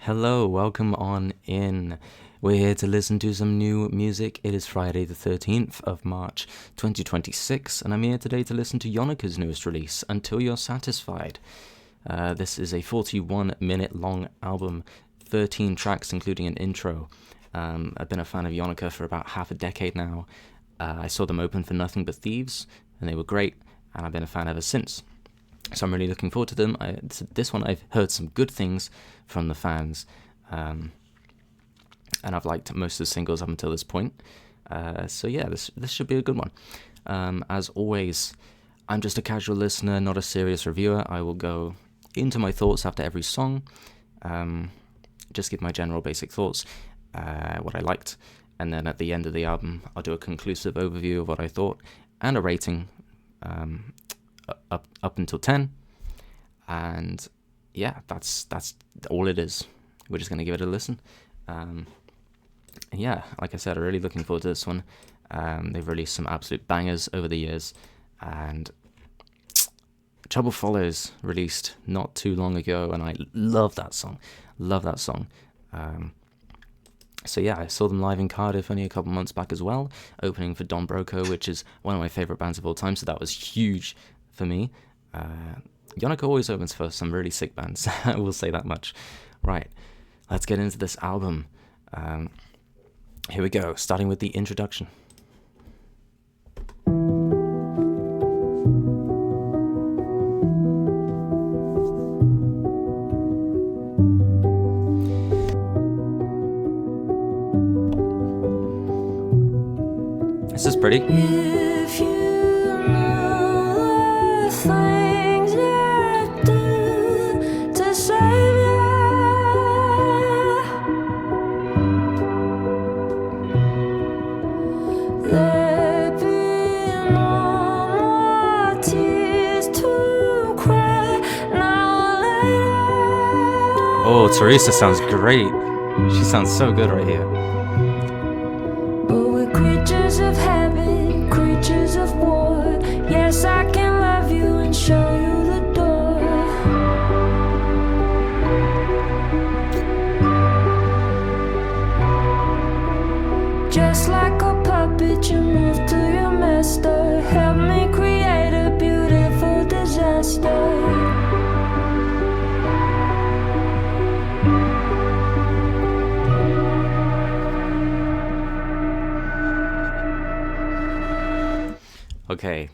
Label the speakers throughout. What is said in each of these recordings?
Speaker 1: Hello, welcome on in. We're here to listen to some new music. It is Friday the 13th of March 2026, and I'm here today to listen to YONAKA's newest release, Until You're Satisfied. This is a 41-minute long album, 13 tracks including an intro. I've been a fan of YONAKA for about half a decade now. I saw them open for Nothing But Thieves, and they were great, and I've been a fan ever since. So I'm really looking forward to them. This one, I've heard some good things from the fans, and I've liked most of the singles up until this point. So yeah, this should be a good one. As always, I'm just a casual listener, not a serious reviewer. I will go into my thoughts after every song, just give my general basic thoughts, what I liked, and then at the end of the album, I'll do a conclusive overview of what I thought and a rating. Up until 10, and yeah, that's all it is. We're just gonna give it a listen. Yeah, like I said, I'm really looking forward to this one. They've released some absolute bangers over the years, and Trouble Follows released not too long ago, and I love that song. So yeah, I saw them live in Cardiff only a couple months back as well, opening for Don Broco, which is one of my favourite bands of all time, so that was huge for me. YONAKA always opens for some really sick bands, I will say that much. Right, let's get into this album. Here we go, starting with the introduction. This is pretty.
Speaker 2: If you know the things I do to save you, there'd be no more tears to cry now later.
Speaker 1: Oh, Theresa sounds great. She sounds so good right here.
Speaker 2: Creatures of habit, creatures of war. Yes, I can love you and show you the door. Just like a puppet, you move to your master. Help me create a beautiful disaster.
Speaker 1: Okay,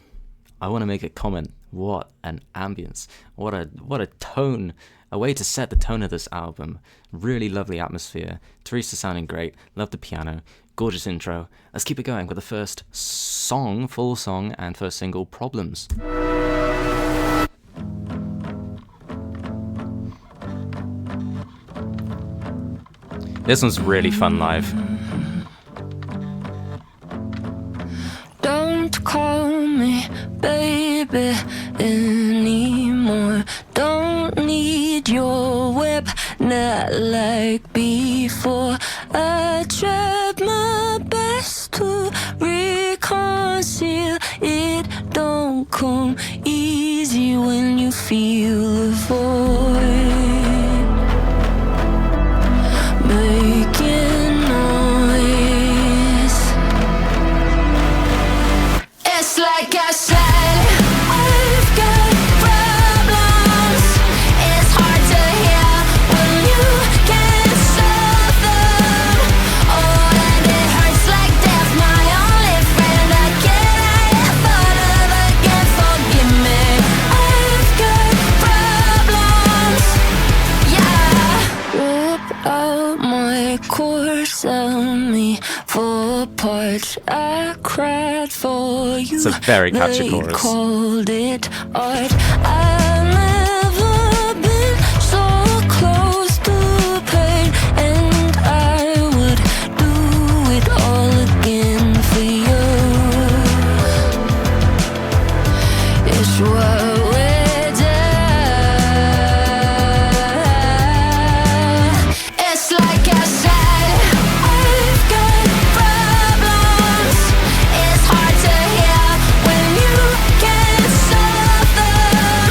Speaker 1: I want to make a comment. What an ambience. What a tone. A way to set the tone of this album. Really lovely atmosphere. Theresa sounding great. Love the piano. Gorgeous intro. Let's keep it going with the first song, full song, and first single, Problems. This one's really fun live.
Speaker 2: Don't call me baby anymore. Don't need your web, not like before. I tried my best to reconcile. It don't come easy when you feel a void. Making noise. It's like I said, I've got problems. It's hard to hear when you can't solve them. Oh, and it hurts like death. My only friend I can't thought of again. Forgive me. I've got problems. Yeah. Rip out my core, sell me for parts. I cried for you.
Speaker 1: It's a very catchy
Speaker 2: They
Speaker 1: chorus.
Speaker 2: called it art. I've never been so close to pain, and I would do it all again for you. It's what we did. It's like I said, I've got problems. It's hard to hear when you can't solve them.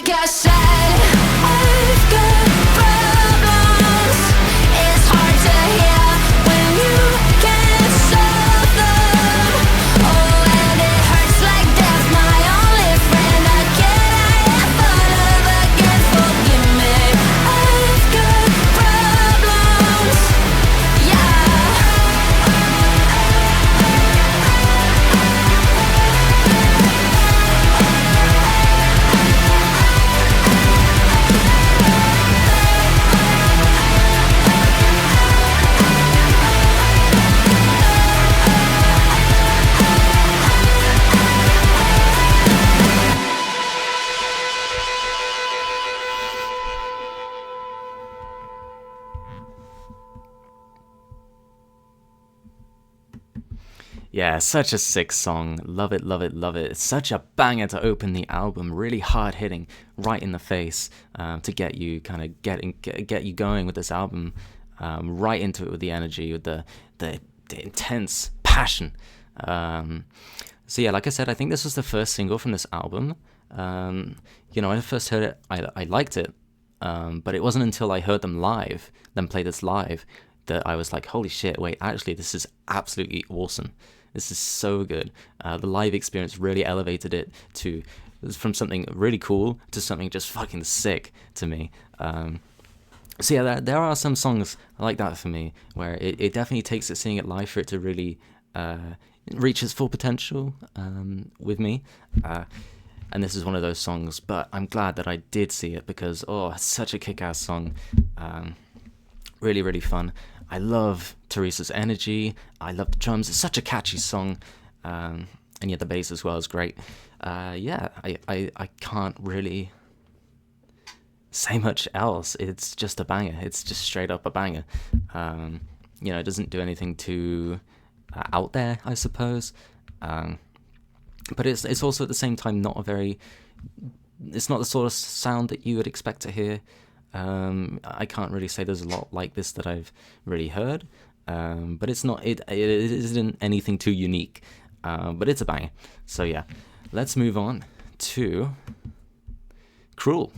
Speaker 2: like I said, I've got problems. It's hard to hear when you can't solve them. Oh, and it hurts like death, my only friend. I ever love again, forgive me. I've got problems, yeah.
Speaker 1: Yeah, such a sick song. Love it, love it, love it. It's such a banger to open the album. Really hard hitting, right in the face, to get you kind of get you going with this album, right into it with the energy, with the intense passion. So yeah, like I said, I think this was the first single from this album. When I first heard it, I liked it, but it wasn't until I heard them play this live, that I was like, holy shit, wait, actually, this is absolutely awesome. This is so good. The live experience really elevated it from something really cool to something just fucking sick to me. So yeah, there are some songs like that for me, where it definitely takes it seeing it live for it to really reach its full potential with me. And this is one of those songs, but I'm glad that I did see it, because, it's such a kick-ass song. Really, really fun. I love Theresa's energy. I love the drums. It's such a catchy song. And yet the bass as well is great. I can't really say much else. It's just a banger. It's just straight up a banger. It doesn't do anything too out there, I suppose. But it's also at the same time it's not the sort of sound that you would expect to hear. I can't really say there's a lot like this that I've really heard, but it isn't anything too unique, but it's a banger. So yeah, let's move on to Cruel.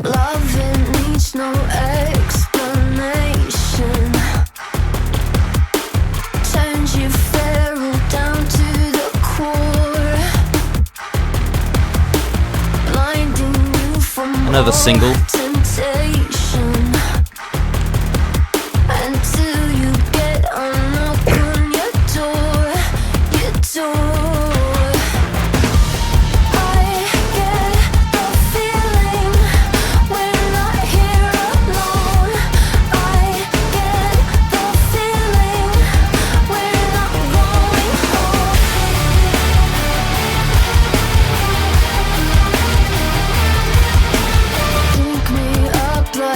Speaker 2: Loving needs no explanation. Turns you feral down to the core. Blinding you from
Speaker 1: Another single.
Speaker 2: temptation. Until you get a knock on your door. I get the feeling we're not here alone. I get the feeling we're not going home. Pick me up like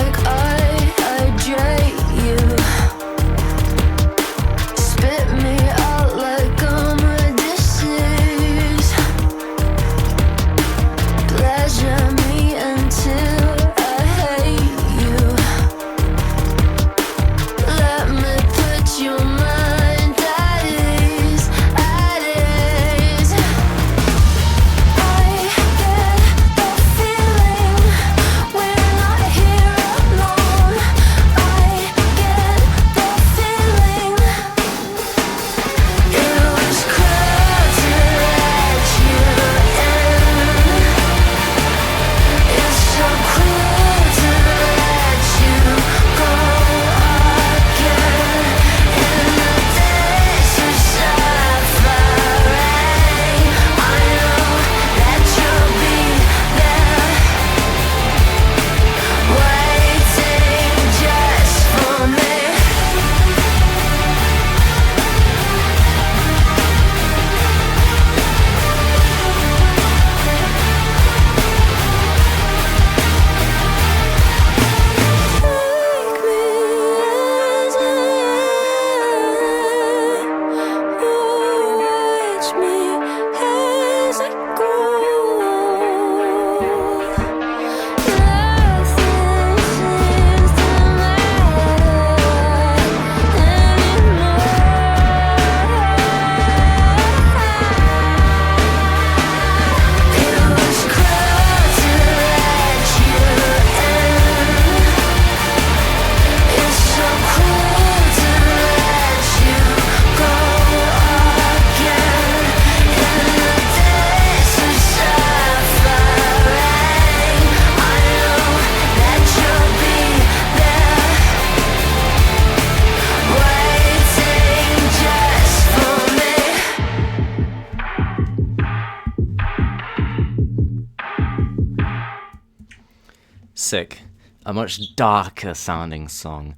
Speaker 1: Sick. A much darker sounding song.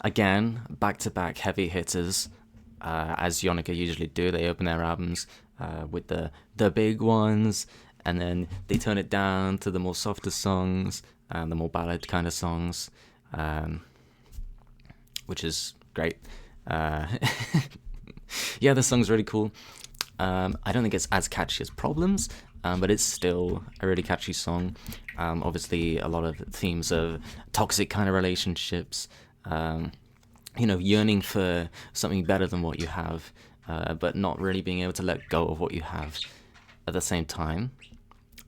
Speaker 1: Again, back-to-back heavy hitters, as YONAKA usually do. They open their albums with the big ones, and then they turn it down to the more softer songs and the more ballad kind of songs, which is great. Yeah, this song's really cool. I don't think it's as catchy as Problems, but it's still a really catchy song. Obviously, a lot of themes of toxic kind of relationships, yearning for something better than what you have, but not really being able to let go of what you have at the same time.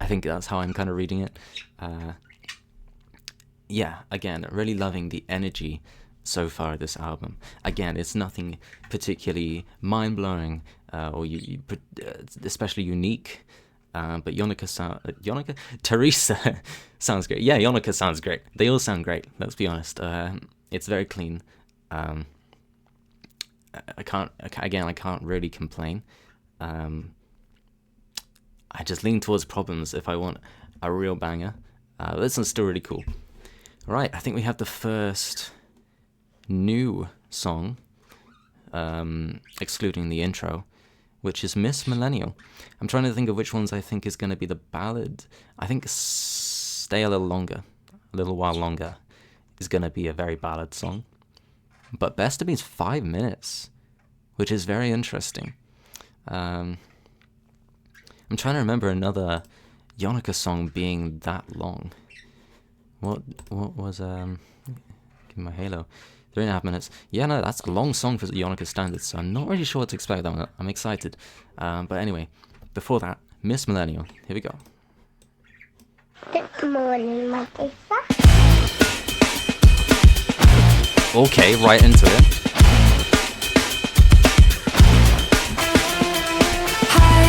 Speaker 1: I think that's how I'm kind of reading it. Yeah, again, really loving the energy so far of this album. Again, it's nothing particularly mind-blowing or especially unique. But Theresa sounds great. Yeah, YONAKA sounds great. They all sound great, let's be honest. It's very clean. I can't really complain. I just lean towards Problems if I want a real banger. This one's still really cool. Right, I think we have the first new song, excluding the intro, which is Miss Millennial. I'm trying to think of which ones I think is going to be the ballad. I think Stay a Little While Longer is going to be a very ballad song. But Best of Me is 5 minutes, which is very interesting. I'm trying to remember another YONAKA song being that long. What was give me my Halo. 3.5 minutes. Yeah, no, that's a long song for YONAKA standards, so I'm not really sure what to expect. I'm excited. But anyway, before that, Miss Millennial. Here we go.
Speaker 3: Good morning, my Theresa.
Speaker 1: Okay, right into it.
Speaker 2: Hi,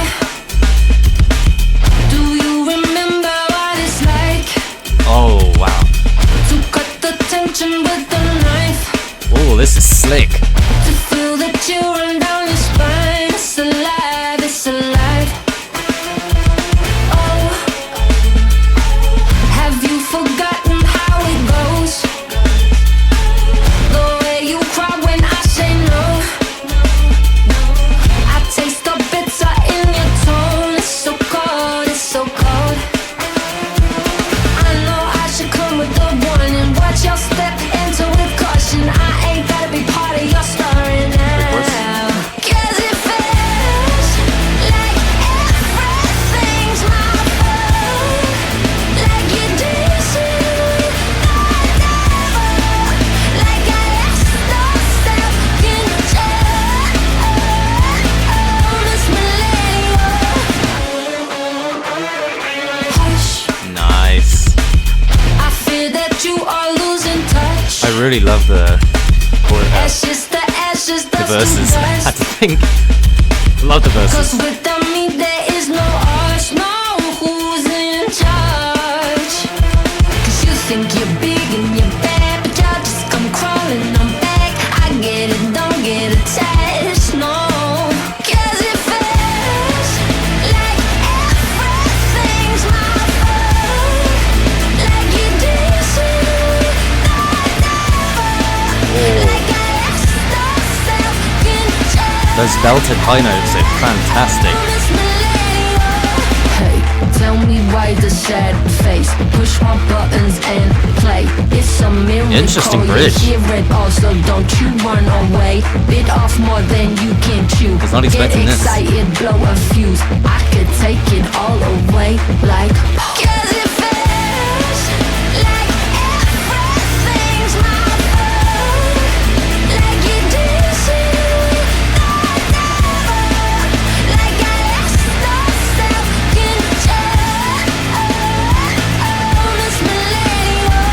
Speaker 2: do you remember what it's like
Speaker 1: Oh, wow.
Speaker 2: to cut the tension with a knife?
Speaker 1: Oh, this is slick.
Speaker 2: To feel the chill run down your spine. It's alive, it's alive. Oh, have you forgotten how it goes? The way you cry when I say no. I taste the bitter in your tone. It's so cold, it's so cold. I know I should come with a warning. Watch your step, enter with caution. I ain't gotta be part of your story now. 'Cause it feels like everything's my fault. Like you did to the devil. Like I lost all self-control. Miss Millennial. Hush,
Speaker 1: Nice.
Speaker 2: I fear that you are losing touch.
Speaker 1: I really love the
Speaker 2: Ashes to ashes, dust to
Speaker 1: verses. I had
Speaker 2: dust.
Speaker 1: to think. Love the
Speaker 2: 'Cause
Speaker 1: verses.
Speaker 2: without me there is no us, no who's in charge. 'Cause you think you're big and you're bad, but y'all just come crawling on back. I get it, don't get attached, no. 'Cause it feels like everything's my fault. Like you did to the devil. Like I lost all self-control.
Speaker 1: Those belted high notes are fantastic.
Speaker 2: Hey, tell me why the sad face. Push my buttons and play. It's a miracle.
Speaker 1: Interesting bridge.
Speaker 2: You hear it also, don't you run away. Bit off more than you can chew.
Speaker 1: Was not expecting
Speaker 2: Get
Speaker 1: this.
Speaker 2: excited, blow a fuse. I could take it all away like. 'Cause it feels like everything's my fault. Like you did to the devil. Like I lost all self-control. Miss Millennial.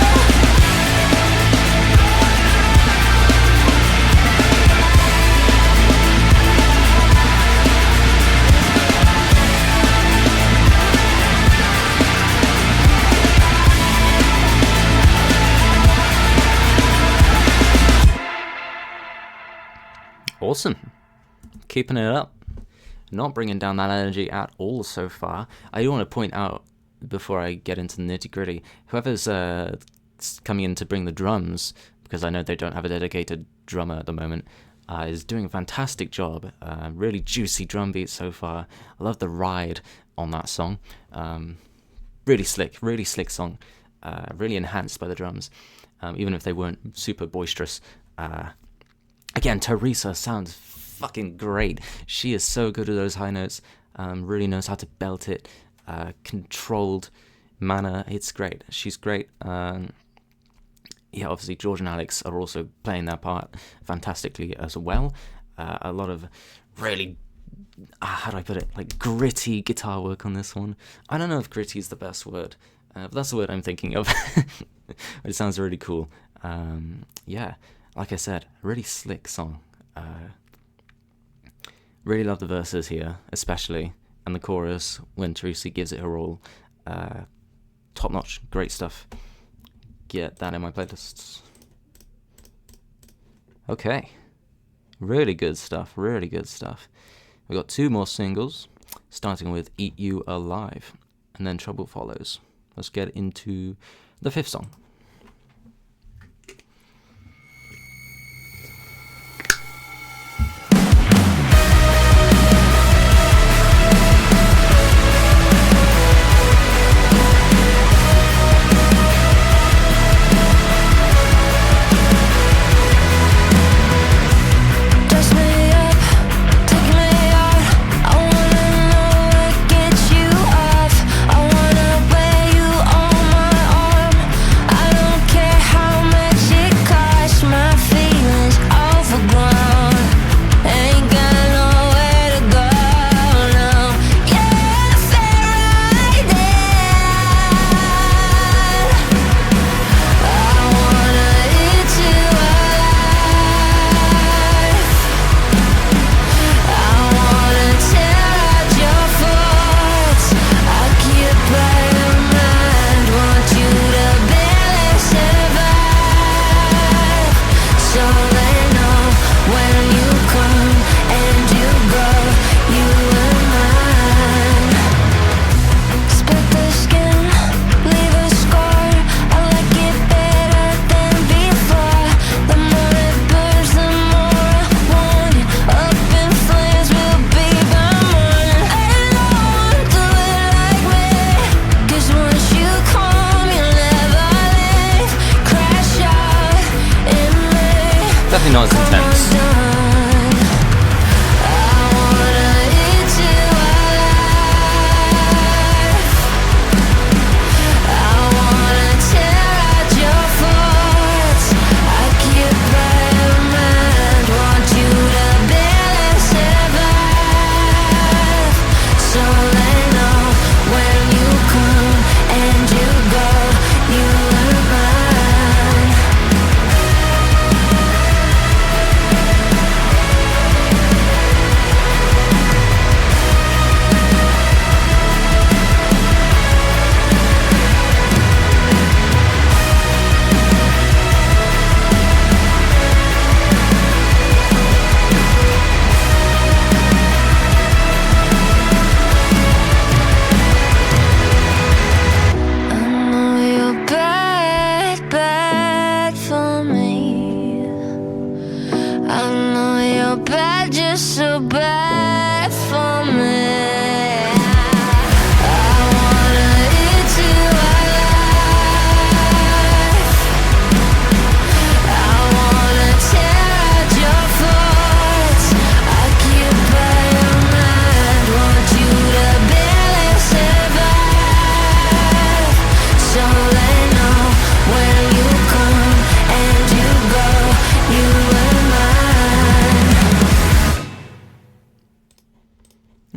Speaker 1: Awesome. Keeping it up. Not bringing down that energy at all so far. I do want to point out before I get into the nitty gritty, whoever's coming in to bring the drums, because I know they don't have a dedicated drummer at the moment, is doing a fantastic job. Really juicy drum beats so far. I love the ride on that song. Really slick song. Really enhanced by the drums, even if they weren't super boisterous. Again, Theresa sounds fucking great. She is so good at those high notes. Really knows how to belt it. Controlled manner. It's great. She's great. Obviously George and Alex are also playing their part fantastically as well. A lot of really, how do I put it, like gritty guitar work on this one. I don't know if gritty is the best word, but that's the word I'm thinking of. It sounds really cool. Like I said, really slick song. Really love the verses here, especially, and the chorus when Theresa gives it her all. Top notch, great stuff. Get that in my playlists. Okay, really good stuff. We got 2 more singles, starting with Eat You Alive, and then Trouble Follows. Let's get into the 5th song. Definitely not as intense.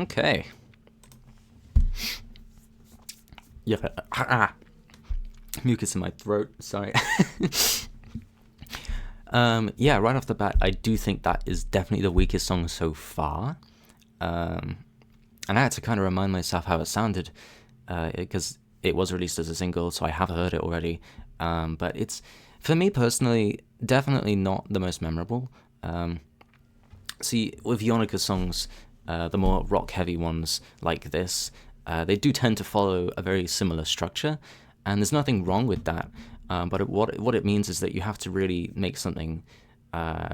Speaker 1: Okay. Yeah. Mucus in my throat. Sorry. Yeah, right off the bat, I do think that is definitely the weakest song so far. And I had to kind of remind myself how it sounded, because it was released as a single, so I have heard it already. But it's, for me personally, definitely not the most memorable. See, with YONAKA songs, the more rock-heavy ones like this, They do tend to follow a very similar structure, and there's nothing wrong with that. But what it means is that you have to really make something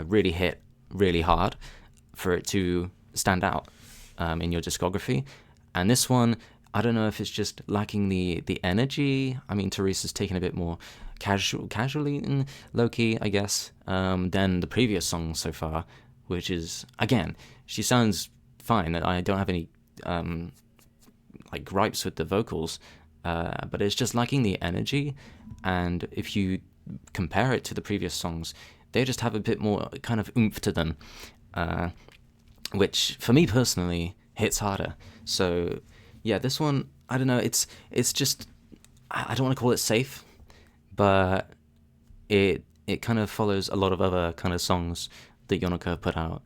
Speaker 1: really hit really hard for it to stand out in your discography. And this one, I don't know if it's just lacking the energy. I mean, Theresa's taken a bit more casually and low-key, I guess, than the previous songs so far, which is, again, she sounds fine. I don't have any like gripes with the vocals, but it's just lacking the energy. And if you compare it to the previous songs, they just have a bit more kind of oomph to them, which for me personally hits harder. So yeah, this one, I don't know, it's just, I don't want to call it safe, but it kind of follows a lot of other kind of songs that YONAKA put out,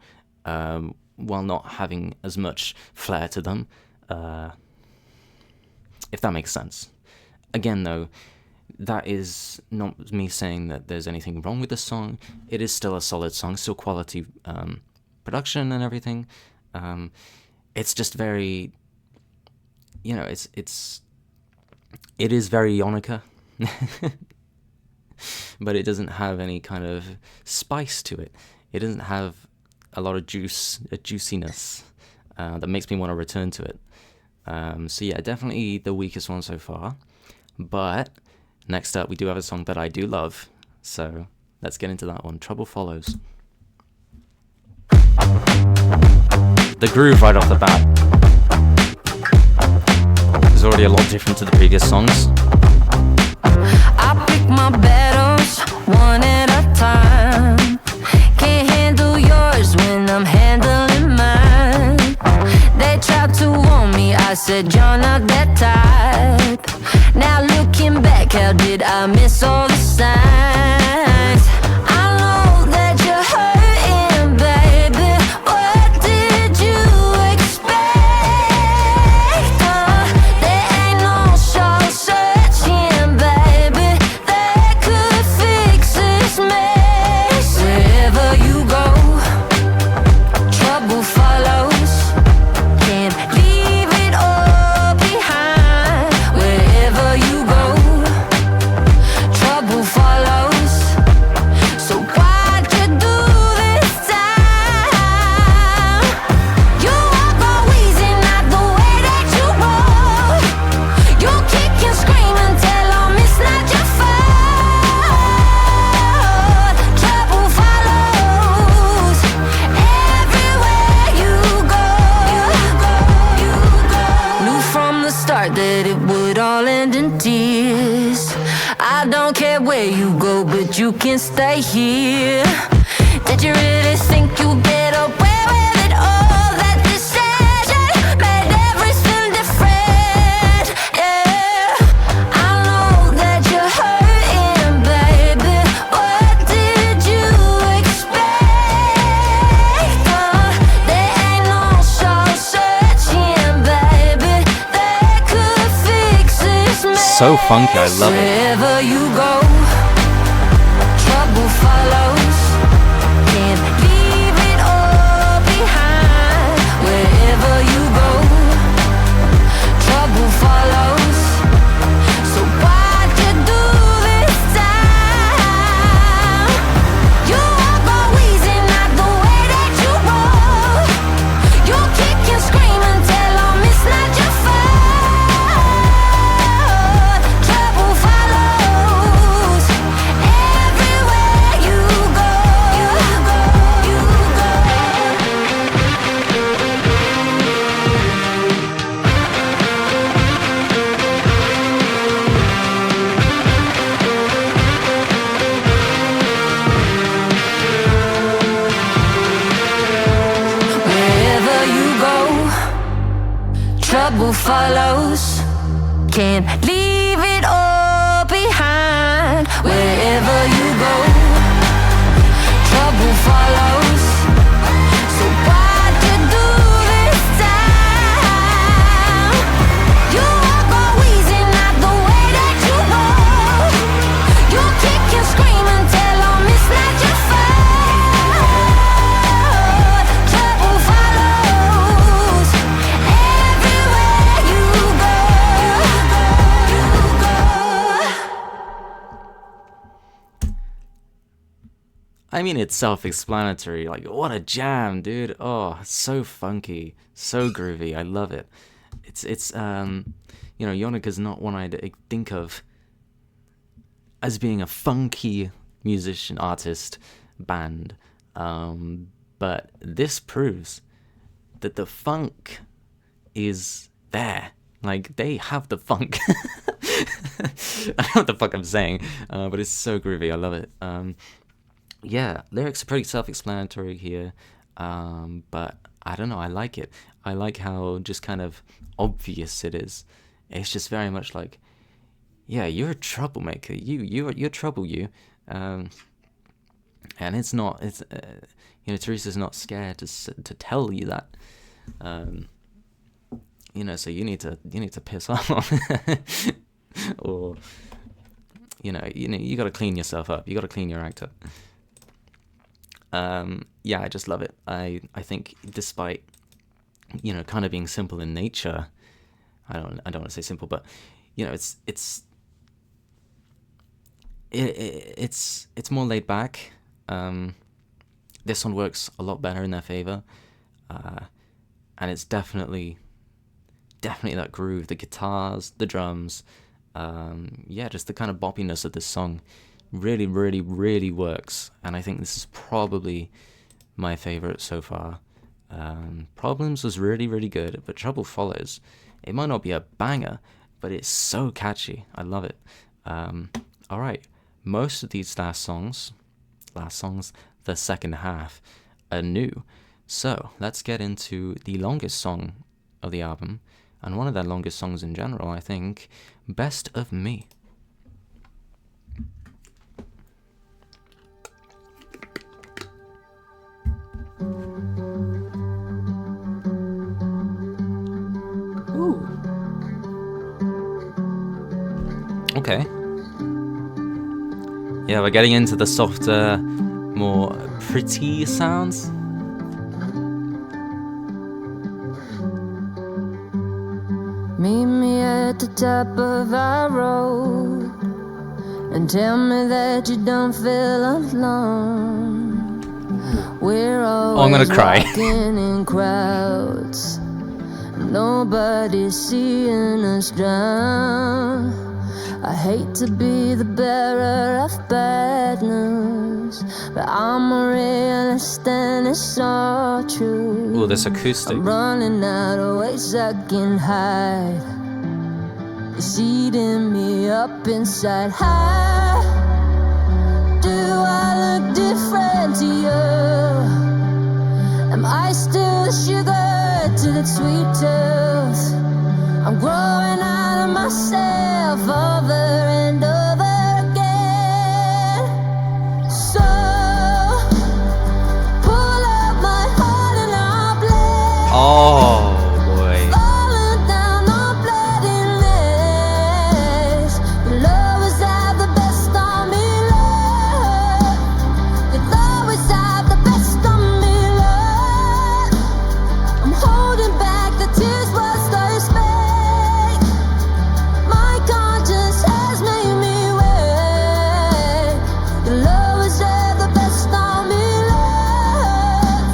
Speaker 1: while not having as much flair to them, if that makes sense. Again though, that is not me saying that there's anything wrong with the song. It is still a solid song, still quality production and everything. It's just very, you know, it is very YONAKA, but it doesn't have any kind of spice to it. It doesn't have a lot of juiciness that makes me want to return to it. So yeah, definitely the weakest one so far. But next up, we do have a song that I do love, so let's get into that one. Trouble Follows. The groove right off the bat is already a lot different to the previous songs.
Speaker 2: I pick my battles one at a time. Can't handle yours when I'm handling mine. They tried to warn me, I said you're not that type. Now looking back, how did I miss all the signs? I know that you're hurting, baby. What did you expect? There ain't no soul searching, baby, that could fix this mess. Wherever you go, trouble follows. Can't leave it all behind. Wherever you go, trouble follows. So why'd you do this time? You walk all easy, not the way that you roll. You kick and scream and tell them it's not your fault. Trouble follows everywhere you go. Knew from the start that it would all end in tears. I don't care where you go, but you can stay here. Did you really think you'd get away with it all? That decision made everything different. Yeah, I know that you're hurting, baby. What did you expect? There ain't no soul searching, baby, that could fix this mess.
Speaker 1: So funky, I love it.
Speaker 2: Wherever you go, trouble follows. Can't leave it all behind. Wherever you go, trouble follows. So why'd you do this time? You walk all easy, not the way that you roll. You kick and scream and tell them it's not your fault. Trouble follows everywhere you go. Wherever you go, trouble follows. Can't leave it all behind. Wherever you go, trouble follows. So why'd you do this time? You walk all easy, not the way that you roll. You kick and scream and tell them it's not your fault. Trouble follows everywhere you go.
Speaker 1: I mean, it's self-explanatory. Like, what a jam, dude! Oh, so funky, so groovy. I love it. It's Yonaka's not one I'd think of as being a funky musician, artist, band. But this proves that the funk is there. Like, they have the funk. I don't know what the fuck I'm saying, but it's so groovy. I love it. Yeah, lyrics are pretty self-explanatory here, but I don't know. I like it. I like how just kind of obvious it is. It's just very much like, yeah, you're a troublemaker. You're trouble. And it's not. It's Theresa's not scared to tell you that. So you need to piss off, or you got to clean yourself up. You got to clean your act up. Yeah, I just love it. I think despite kind of being simple in nature, I don't want to say simple, but it's more laid back. This one works a lot better in their favor, and it's definitely that groove, the guitars, the drums, just the kind of boppiness of this song really, really, really works. And I think this is probably my favorite so far. Problems was really, really good, but Trouble Follows. It might not be a banger, but it's so catchy. I love it. All right, most of these last songs, the second half, are new. So let's get into the longest song of the album, and one of their longest songs in general, I think, Best of Me. Ooh. Okay. Yeah, we're getting into the softer, more pretty sounds.
Speaker 2: Meet me at the top of our road and tell me that you don't feel alone. We're
Speaker 1: I'm gonna
Speaker 2: always
Speaker 1: cry.
Speaker 2: walking in crowds. Nobody's seeing us drown. I hate to be the bearer of bad news, but I'm a realist and it's all true.
Speaker 1: Ooh, this acoustic.
Speaker 2: I'm running out of ways I can hide. It's eating me up inside. How do I look different to you? Am I still sugar to the sweet tooth? I'm growing out of myself over and over again. So pull up my heart and I'll play.
Speaker 1: Oh boy.
Speaker 2: Falling down on bloody legs. You'll always have the best on me, love. You'll always have the best on me, love. I'm holding back the tears whilst I speak. My conscience has made me wait. You'll always have the best on me, love.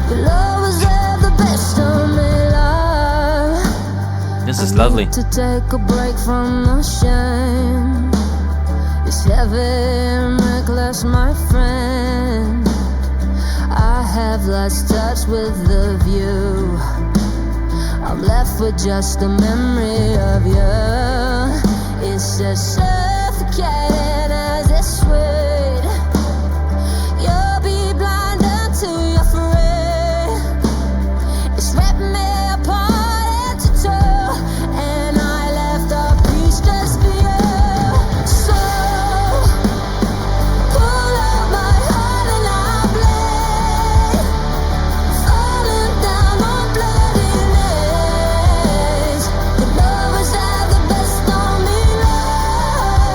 Speaker 2: You'll always have the best on me, love.
Speaker 1: This is lovely.
Speaker 2: To take a break from the shame. It's heavy and reckless, my friend. I have lost touch with the view. I'm left with just a memory of you. It's as suffocating as it's sweet. You'll be blind until you're free. It's ripped me apart head to toe, and I left a piece just for you. So pull up my heart and I'll play. Falling down on bloody legs. You'll always have the best on me, love.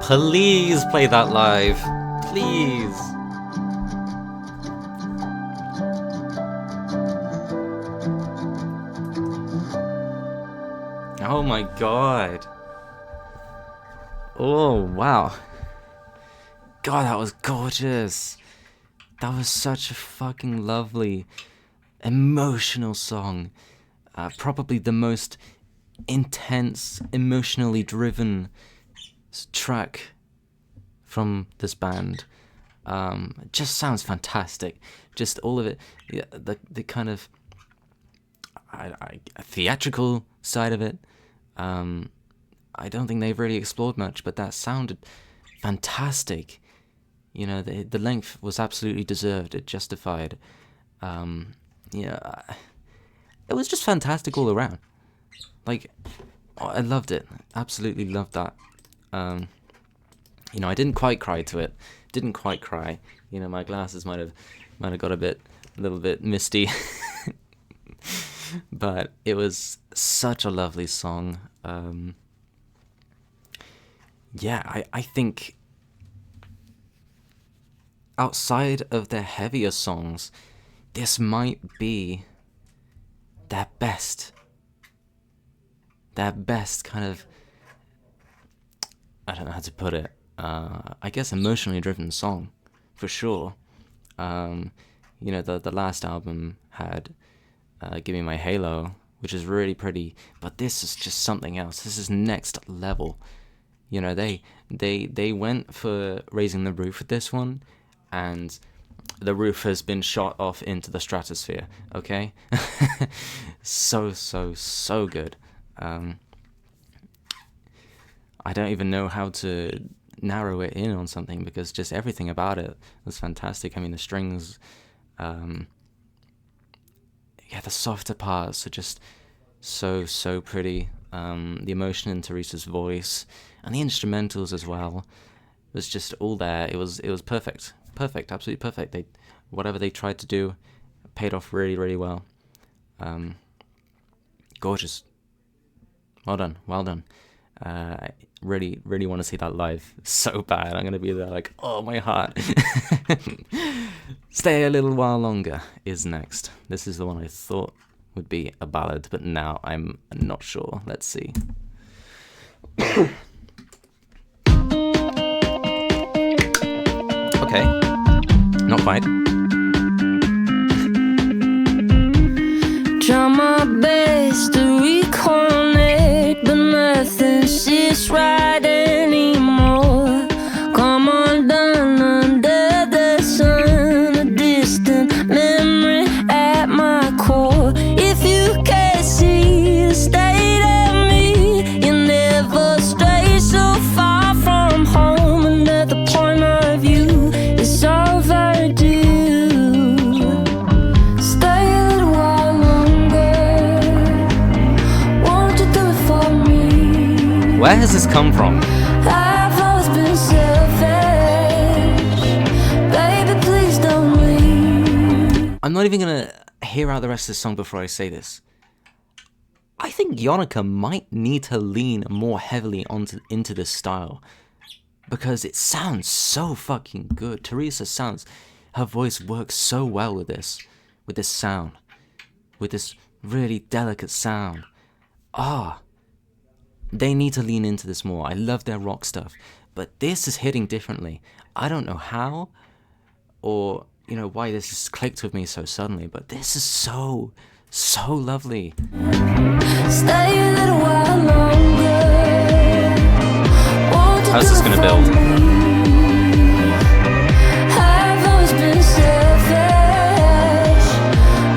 Speaker 1: Please play that live. Please. Oh my god. Oh, wow. God, that was gorgeous. That was such a fucking lovely, emotional song. Probably the most intense, emotionally driven track from this band. It just sounds fantastic. Just all of it. Yeah, the kind of theatrical side of it. I don't think they've really explored much, but that sounded fantastic. You know, the length was absolutely deserved. It justified. It was just fantastic all around. Like, I loved it. Absolutely loved that. I didn't quite cry to it. Didn't quite cry. You know, my glasses might have got a little bit misty. But it was such a lovely song. I think outside of their heavier songs, this might be their best kind of, I don't know how to put it, I guess emotionally driven song, for sure. The last album had Give Me My Halo, which is really pretty, but this is just something else. This is next level. You know, they went for Raising the Roof with this one, and the roof has been shot off into the stratosphere, okay? So good. I don't even know how to narrow it in on something, because just everything about it was fantastic. I mean, the strings, the softer parts are just so pretty. The emotion in Theresa's voice and the instrumentals as well was just all there. It was perfect, absolutely perfect. Whatever they tried to do paid off really well. Gorgeous. Well done. I really want to see that live so bad. I'm gonna be there like, oh, my heart. Stay a Little While Longer is next. This is the one I thought would be a ballad, but now I'm not sure. Let's see. Okay, not quite.
Speaker 2: Try my best to reconnect, but nothing sits right anymore. Come undone under the sun, a distant memory at my core. If you can't see the state of me, you never stray so far from home. Another point of view is overdue. Stay a little while longer. Won't you do it for me?
Speaker 1: Where has this come from?
Speaker 2: I've always been selfish. Baby, please don't leave.
Speaker 1: I'm not even gonna hear out the rest of the song before I say this. I think YONAKA might need to lean more heavily into this style, because it sounds so fucking good. Theresa sounds, her voice works so well with this sound, with this really delicate sound. They need to lean into this more. I love their rock stuff, but this is hitting differently. I don't know how, or why this has clicked with me so suddenly, but this is so lovely.
Speaker 2: Stay a little while longer. Won't you
Speaker 1: How's
Speaker 2: do
Speaker 1: this
Speaker 2: it
Speaker 1: gonna
Speaker 2: for
Speaker 1: build?
Speaker 2: me? I've always been selfish.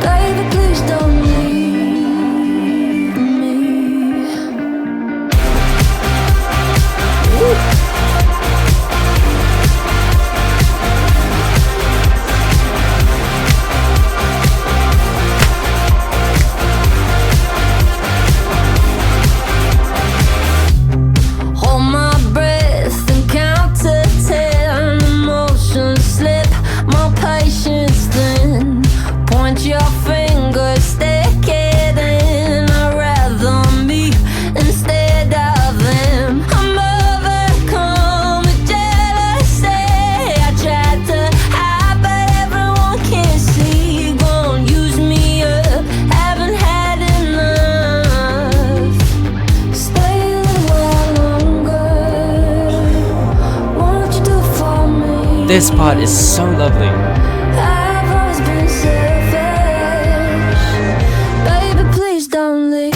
Speaker 2: Baby, please don't leave me. Hold my breath and count to 10. Emotions slip, my patience thin. Point your finger, stick it in. I'd rather me instead of them. I'm overcome
Speaker 1: This part is so lovely.
Speaker 2: I've always been selfish. Baby, please don't leave.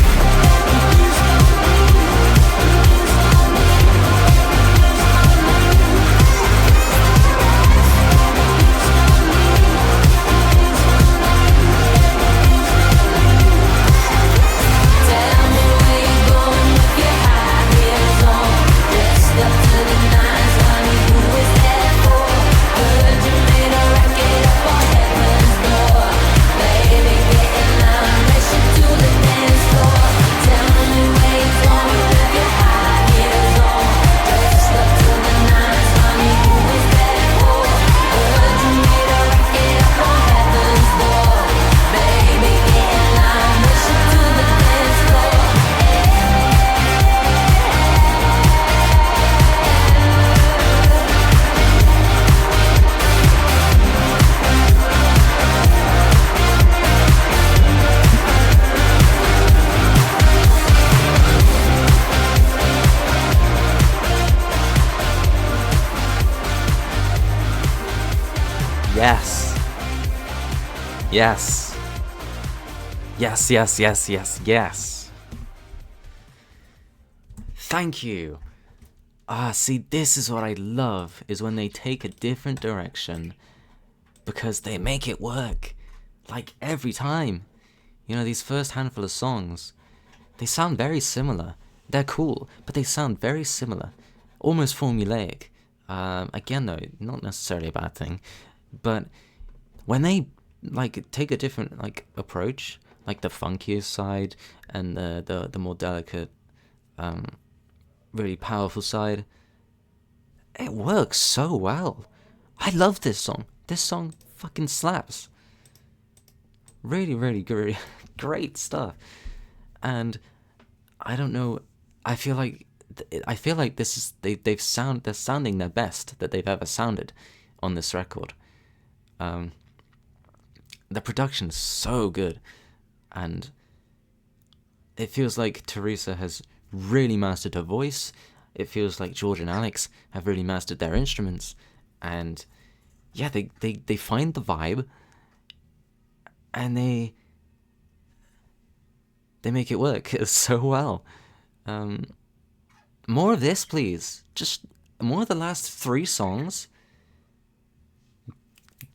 Speaker 1: Yes. Yes. Yes, yes, yes, yes, yes. Thank you. See, this is what I love, is when they take a different direction, because they make it work. Like, every time. You know, these first handful of songs, they sound very similar. They're cool, but they sound very similar. Almost formulaic. Again, though, not necessarily a bad thing. But when they like take a different like approach, like the funkier side and the more delicate, really powerful side, it works so well. I love this song. This song fucking slaps. Really, really great, great stuff. And I don't know. I feel like this is they're sounding their best that they've ever sounded on this record. The production is so good, and it feels like Theresa has really mastered her voice. It feels like George and Alex have really mastered their instruments, and yeah, they find the vibe, and they make it work so well. More of this, please. Just more of the last 3 songs.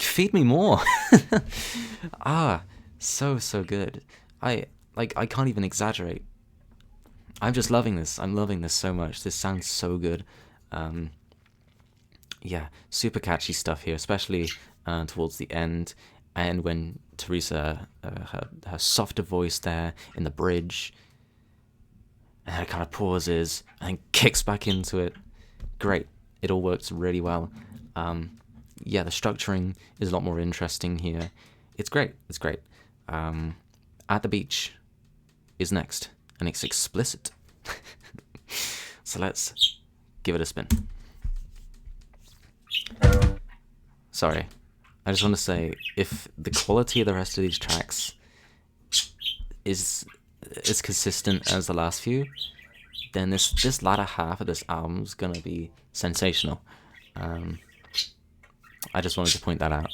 Speaker 1: Feed me more. So good. I can't even exaggerate. I'm just loving this. I'm loving this so much. This sounds so good. Yeah, super catchy stuff here, especially towards the end, and when Theresa, her softer voice there in the bridge, and it kind of pauses and kicks back into it. Great. It all works really well. Yeah, the structuring is a lot more interesting here. It's great. It's great. At the Beach is next, and it's explicit. So let's give it a spin. Sorry. I just want to say, if the quality of the rest of these tracks is as consistent as the last few, then this latter half of this album is gonna be sensational. I just wanted to point that out.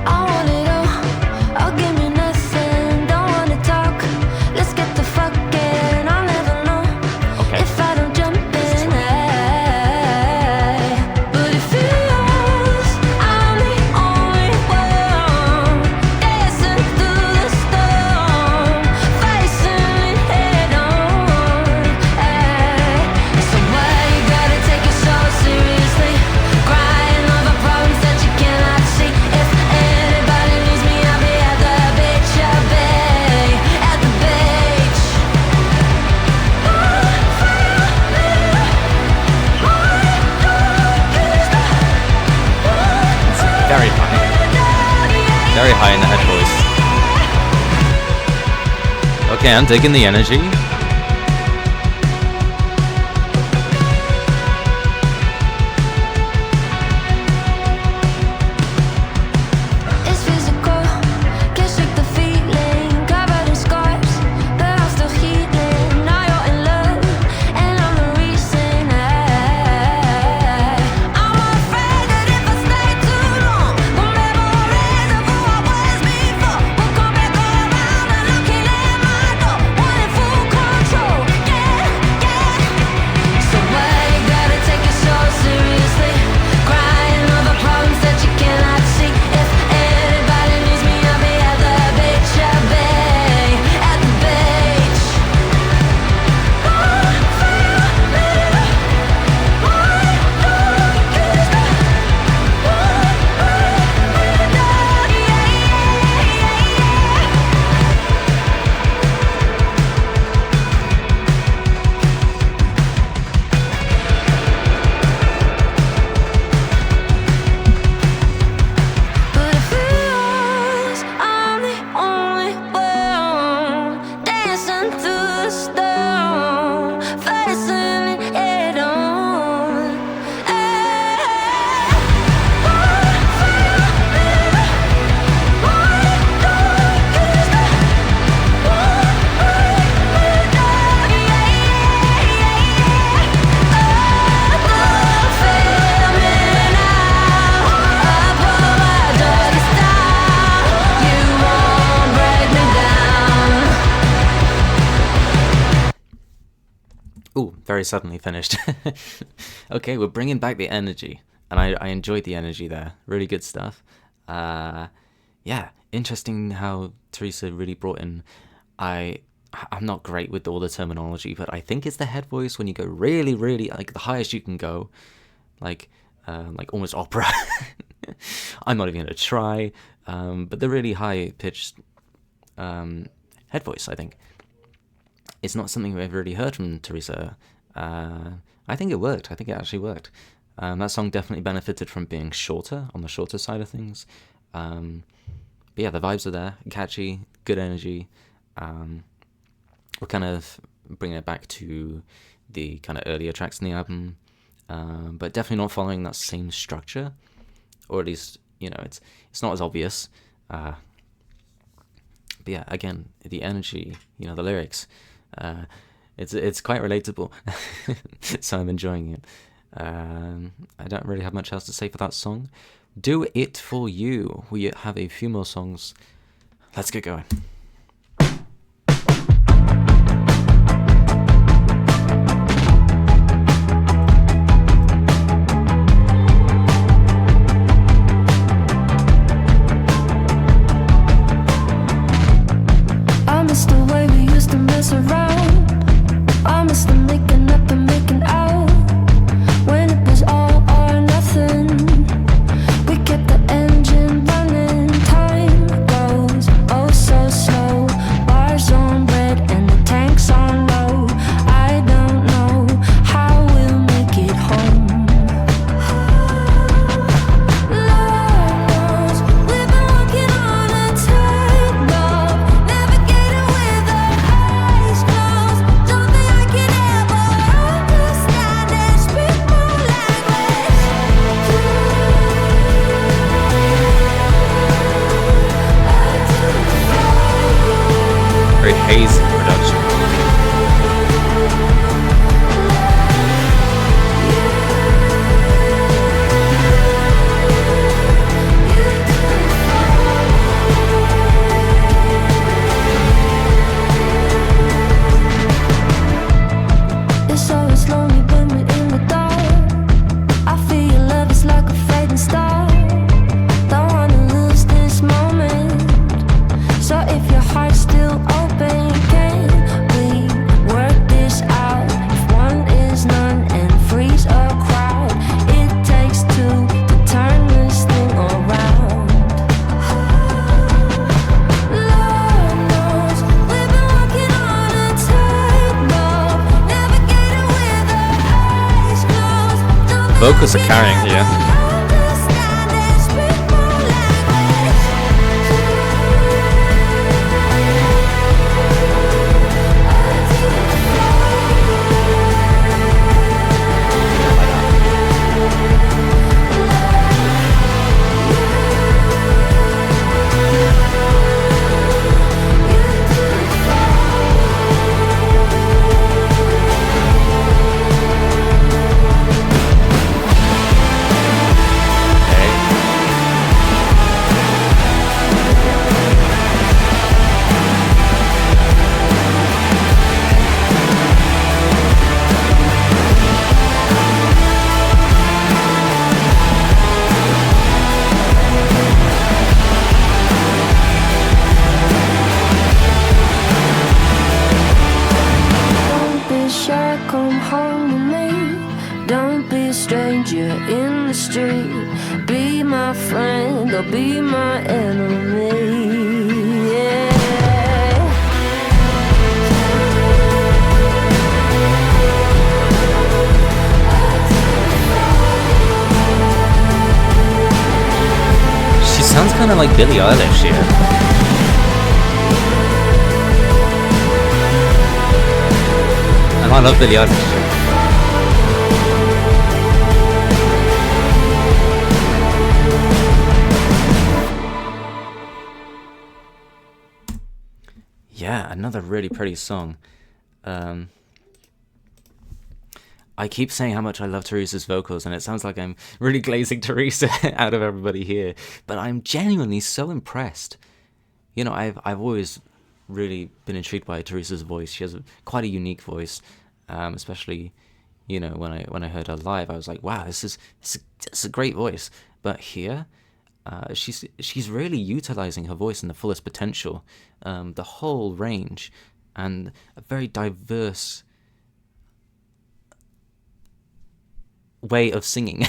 Speaker 2: I want it all. I'll give you nothing. Don't wanna talk. Let's get the fucking. I'll never know if I don't jump in. But it feels I'm the only one dancing through the storm, facing it head on. So why you gotta take it so seriously? Crying over problems that you cannot see. If anybody needs me, I'll be at the beach, I'll be at the beach.
Speaker 1: Very high. Very high in the head voice. Okay, I'm digging the energy.
Speaker 2: It's physical, can't shake the feeling. Covered in scars, but I'm still healing. Now you're in love.
Speaker 1: very suddenly finished. Okay, we're bringing back the energy, and I enjoyed the energy there. Really good stuff. Yeah, interesting how Theresa really brought in. I'm not great with all the terminology, but I think it's the head voice when you go really, really like the highest you can go, like almost opera. I'm not even gonna try, but the really high pitched head voice, I think, it's not something we've really heard from Theresa. I think it worked. I think it actually worked. That song definitely benefited from being shorter, on the shorter side of things. But yeah, the vibes are there, catchy, good energy. We're kind of bringing it back to the kind of earlier tracks in the album, but definitely not following that same structure, or at least, it's not as obvious. But yeah, again, the energy, the lyrics, it's quite relatable, so I'm enjoying it. I don't really have much else to say for that song. Do It For You. We have a few more songs. Let's get going.
Speaker 2: I miss the way we used to mess around. I miss the making up and making out. When it was all or nothing, we kept the engine running. Time goes oh so slow. Bars on red and the tanks on low. I don't know how we'll make it home. Lord knows we've been walking on a tightrope, navigating with our eyes closed. Don't think I can ever understand and speak my language.
Speaker 1: Very hazy production.
Speaker 2: It's always lonely when we're in the dark. I feel your love is like a fading star. Don't wanna lose this moment. So if your heart's still open, can we work this out? If one is none and freeze a crowd, it takes two to turn this thing around. Lord knows we've been walking on a tightrope, navigating with our eyes closed. Don't
Speaker 1: Vocals are carrying here.
Speaker 2: understand and speak my language. Don't be shy, come home with me. Don't be a stranger in the street. Be my friend or be my enemy. Yeah.
Speaker 1: She sounds kind of like Billie Eilish here. And I love Billie Eilish. Yeah, another really pretty song. I keep saying how much I love Theresa's vocals, and it sounds like I'm really glazing Theresa out of everybody here, but I'm genuinely so impressed. I've always really been intrigued by Theresa's voice. She has quite a unique voice, especially, when I heard her live, I was like, wow, this is a great voice. But here, she's really utilizing her voice in the fullest potential, the whole range, and a very diverse way of singing.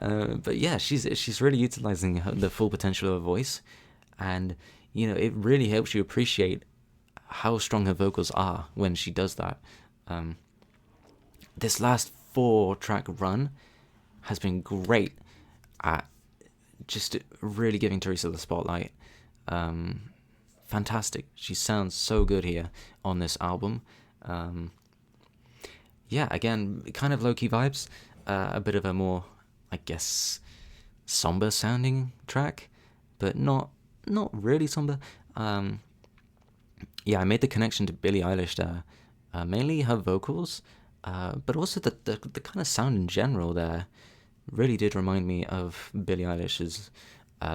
Speaker 1: But yeah, she's really utilizing the full potential of her voice, and it really helps you appreciate how strong her vocals are when she does that. This last 4-track run has been great at just really giving Theresa the spotlight. Fantastic. She sounds so good here on this album. Yeah, again, kind of low-key vibes. A bit of a more, I guess, somber sounding track, but not really somber. Yeah, I made the connection to Billie Eilish there. Mainly her vocals, but also the kind of sound in general there really did remind me of Billie Eilish's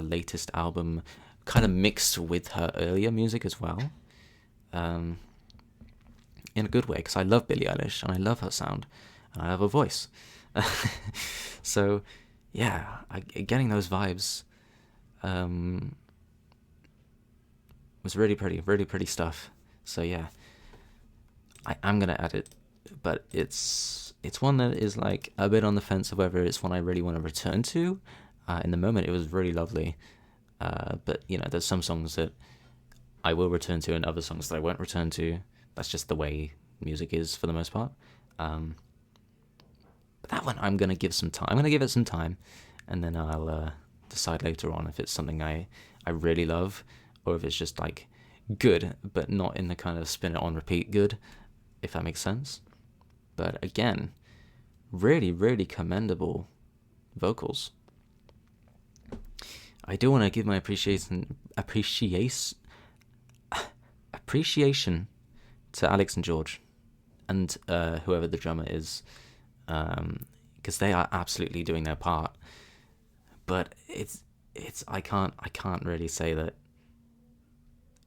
Speaker 1: latest album, kind of mixed with her earlier music as well. In a good way, because I love Billie Eilish, and I love her sound, and I love her voice. So, yeah, getting those vibes was really pretty stuff. So yeah, I'm gonna add it, but it's one that is like a bit on the fence of whether it's one I really want to return to. In the moment, it was really lovely, but there's some songs that I will return to, and other songs that I won't return to. That's just the way music is for the most part. But that one, I'm gonna give some time. I'm gonna give it some time, and then I'll decide later on if it's something I really love, or if it's just like good, but not in the kind of spin it on repeat good, if that makes sense. But again, really commendable vocals. I do want to give my appreciation to Alex and George, and whoever the drummer is, because they are absolutely doing their part. But it's I can't really say that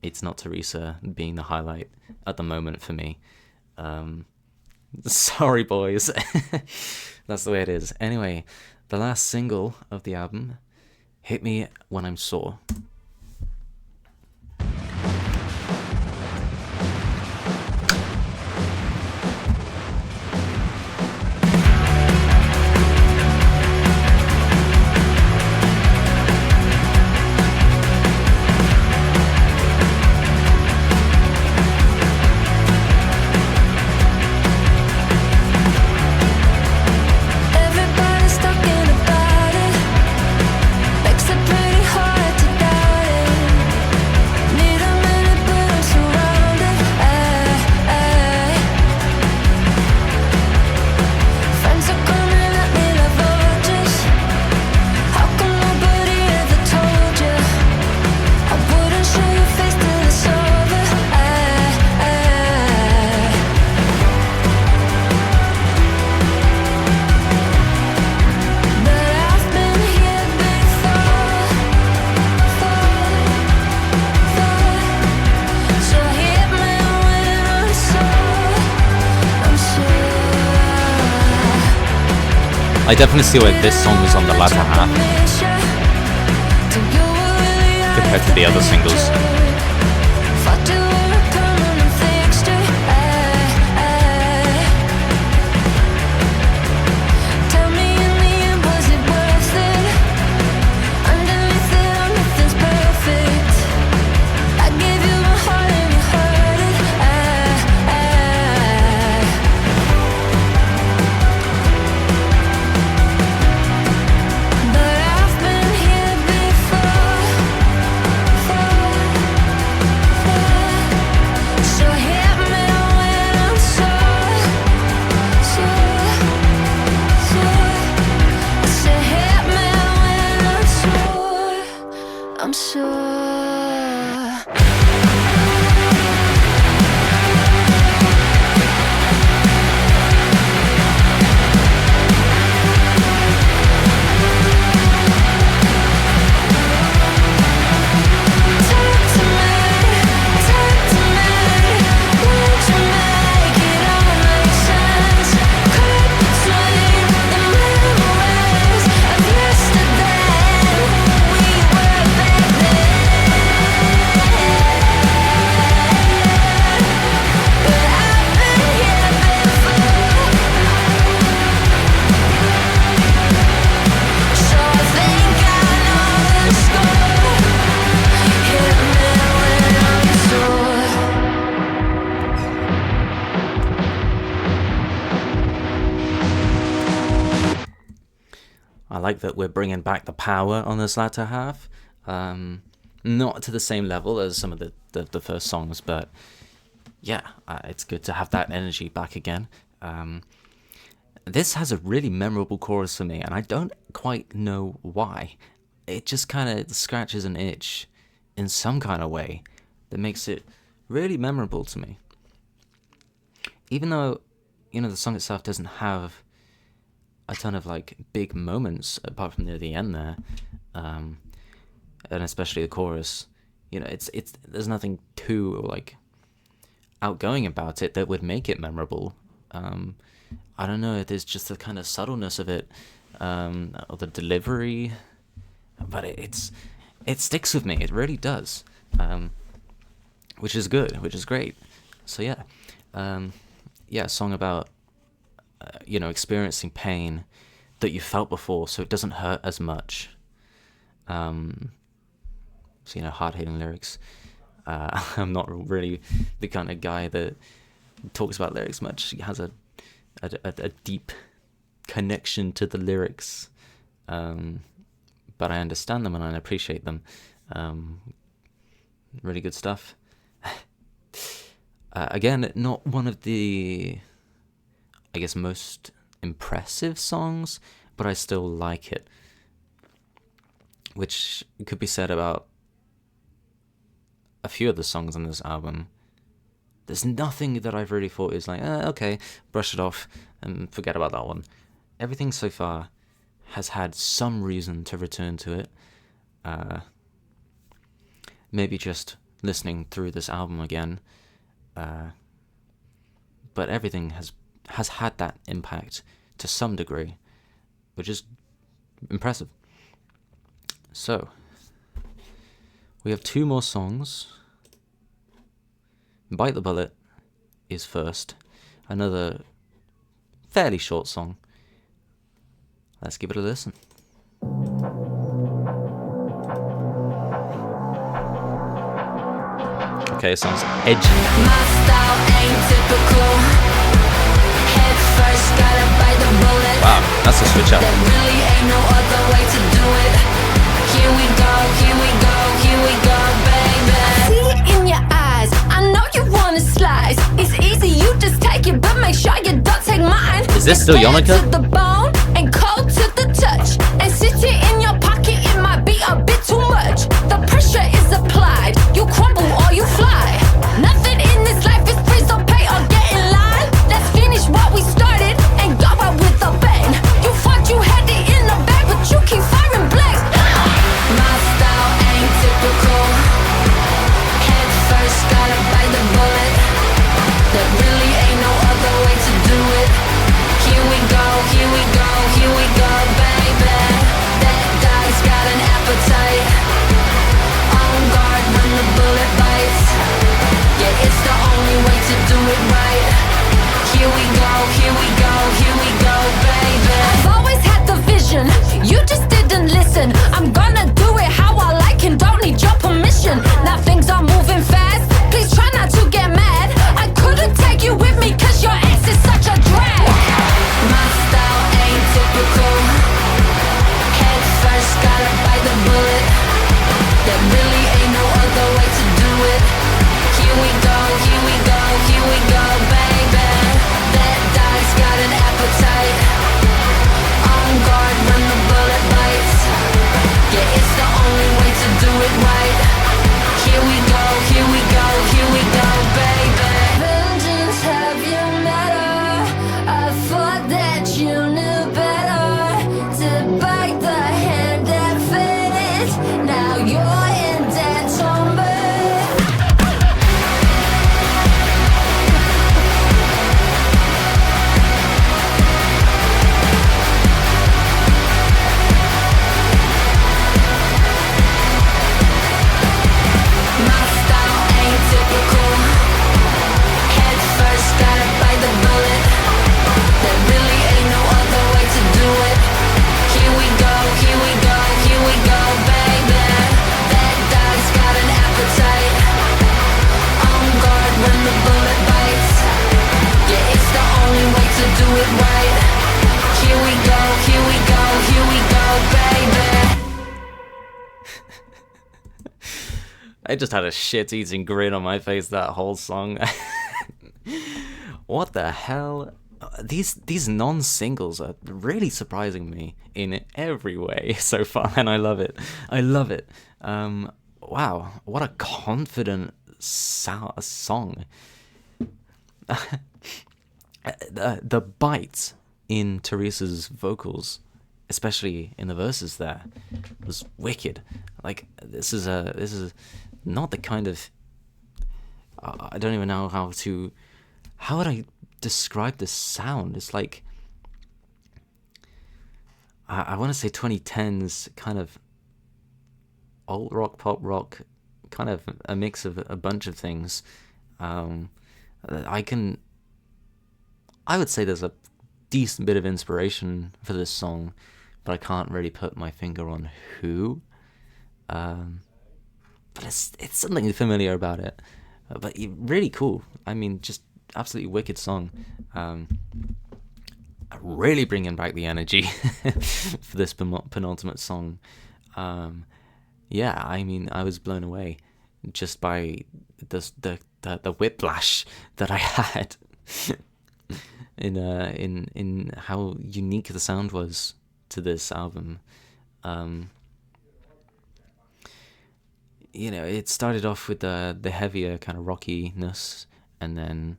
Speaker 1: it's not Theresa being the highlight at the moment for me. Sorry, boys. That's the way it is. Anyway, the last single of the album, Hit Me When I'm Sore.
Speaker 2: Everybody's talking about it. Makes it pretty hard to doubt it. Need a minute, but I'm surrounded. Friends are coming at me like vultures. How come nobody ever told you? I wouldn't show your face till it's over. But I've been here before. So hit me when I'm sore.
Speaker 1: I definitely see why this song is on the latter half compared to the other singles.
Speaker 2: Tell me in the end, was it worth it? Underneath it all, nothing's perfect. I gave you my heart and you hurt it. But I've been here before.
Speaker 1: I like that we're bringing back the power on this latter half. Not to the same level as some of the first songs, but yeah, it's good to have that energy back again. This has a really memorable chorus for me, and I don't quite know why. It just kind of scratches an itch in some kind of way that makes it really memorable to me. Even though, the song itself doesn't have a ton of like big moments apart from near the end there, and especially the chorus. It's there's nothing too like outgoing about it that would make it memorable. I don't know. There's just the kind of subtleness of it, or the delivery, but it sticks with me. It really does, which is good, which is great. So yeah, a song about experiencing pain that you felt before, so it doesn't hurt as much. Hard-hitting lyrics. I'm not really the kind of guy that talks about lyrics much. He has a deep connection to the lyrics, but I understand them and I appreciate them. Really good stuff. Again, not one of the, I guess, most impressive songs, but I still like it, which could be said about a few of the songs on this album. There's nothing that I've really thought is like, okay, brush it off and forget about that one. Everything so far has had some reason to return to it. Maybe just listening through this album again. But everything has had that impact to some degree, which is impressive. So, we have two more songs. Bite the Bullet is first. Another fairly short song. Let's give it a listen. Okay, it sounds edgy.
Speaker 2: My style ain't typical. Head first, gotta bite the bullet.
Speaker 1: Wow, that's a switch up.
Speaker 2: There really ain't no other way to do it. Here we go, here we go, here we go, baby. I see it in your eyes, I know you wanna slice. It's easy, you just take it, but make sure you don't take mine.
Speaker 1: Is this still YONAKA?
Speaker 2: To the bone and cold to the touch. And sit it in your pocket, it might be a bit too much. The pressure is applied, you crumble or you fly. Nothing in this life is free, so pay or get in line. Let's finish what we started and go out with a bang. You thought you had it in the bag, but you keep firing blanks. My style ain't typical. Head first, gotta bite the bullet. There really ain't no other way to do it. Here we go, here we go, here we go, baby. That guy's got an appetite. On guard when the bullet bites. Yeah, it's the only way to do it right. Here we go, here we go, here we go, baby. I've always had the vision, you just didn't listen. I'm gonna do it how I like and don't need your permission. Now things are moving fast, please try not to get mad. I couldn't take you with me cause your ex is such a drag. My style ain't typical. Head first, gotta bite the bullet. There really ain't no other way to do it. Here we go, here we go, here we go,
Speaker 1: I just had a shit-eating grin on my face that whole song. What the hell? These non-singles are really surprising me in every way so far, and I love it. I love it. Wow, what a confident song. The bite in Theresa's vocals, especially in the verses there, was wicked. Like, this is not the kind of, I don't even know how would I describe this sound? It's like, I want to say 2010s kind of alt rock, pop rock, kind of a mix of a bunch of things. I would say there's a decent bit of inspiration for this song, but I can't really put my finger on who. But it's something familiar about it. But really cool. I mean, just absolutely wicked song. Really bringing back the energy for this penultimate song. Yeah, I mean, I was blown away just by the whiplash that I had in how unique the sound was to this album. You know, it started off with the heavier kind of rockiness, and then,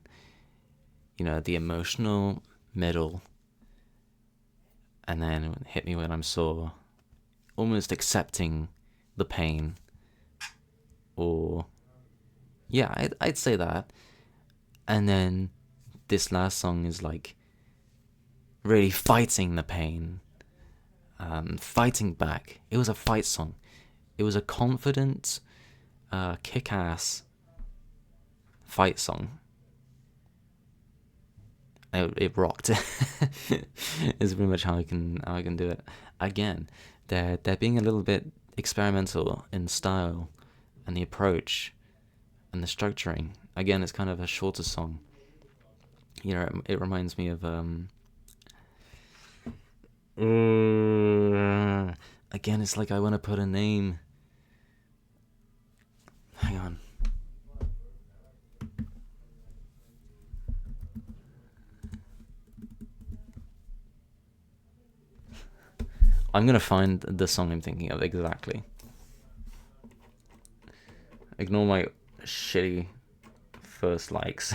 Speaker 1: you know, the emotional middle, and then it hit me when I'm sore, almost accepting the pain, or yeah, I'd say that. And then this last song is like really fighting the pain, fighting back. It was a fight song. It was a confident, kick-ass fight song. It rocked. Is pretty much how I can do it. Again, they're being a little bit experimental in style and the approach and the structuring. Again, it's kind of a shorter song. You know, it reminds me of again, it's like I want to put a name. Hang on. I'm gonna find the song I'm thinking of exactly. Ignore my shitty first likes.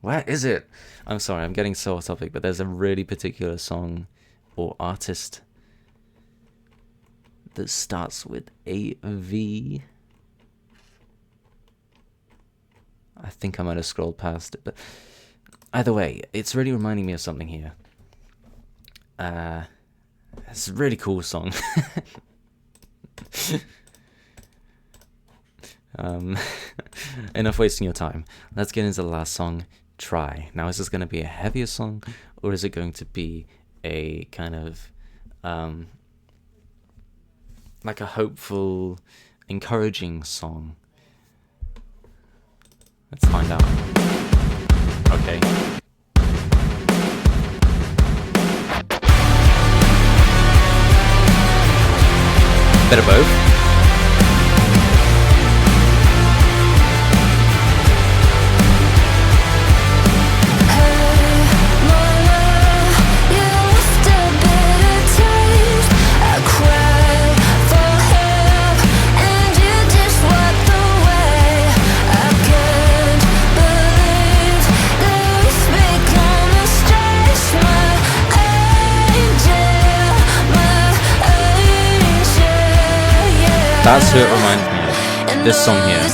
Speaker 1: Where is it? I'm sorry, I'm getting so off topic, but there's a really particular song or artist that starts with a V. I think I might have scrolled past it, but either way, it's really reminding me of something here. It's a really cool song. Enough wasting your time. Let's get into the last song, Try. Now, is this going to be a heavier song, or is it going to be a kind of like a hopeful, encouraging song? Let's find out. Okay. Bit of both. That's who it reminds me of. This song here.
Speaker 2: I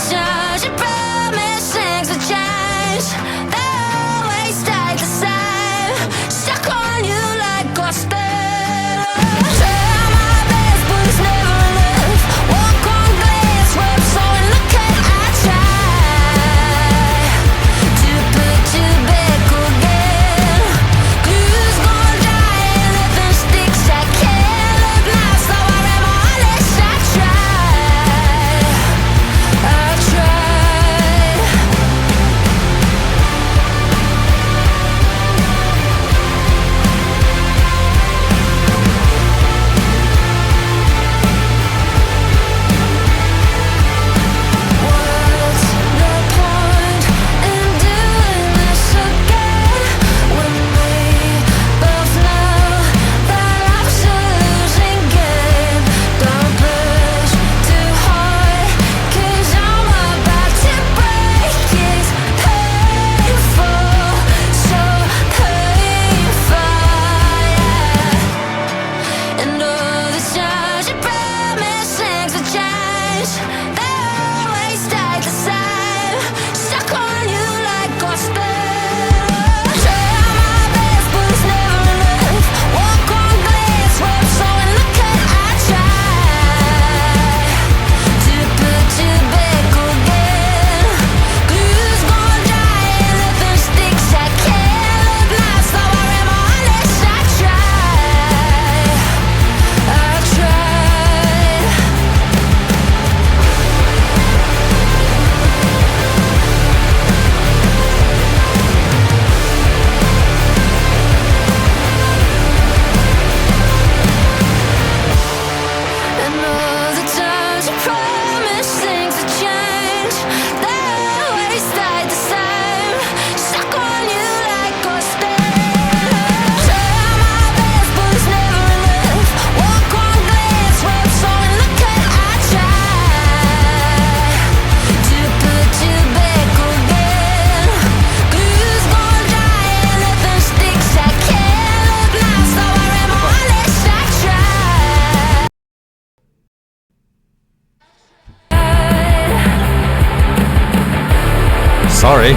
Speaker 1: Sorry.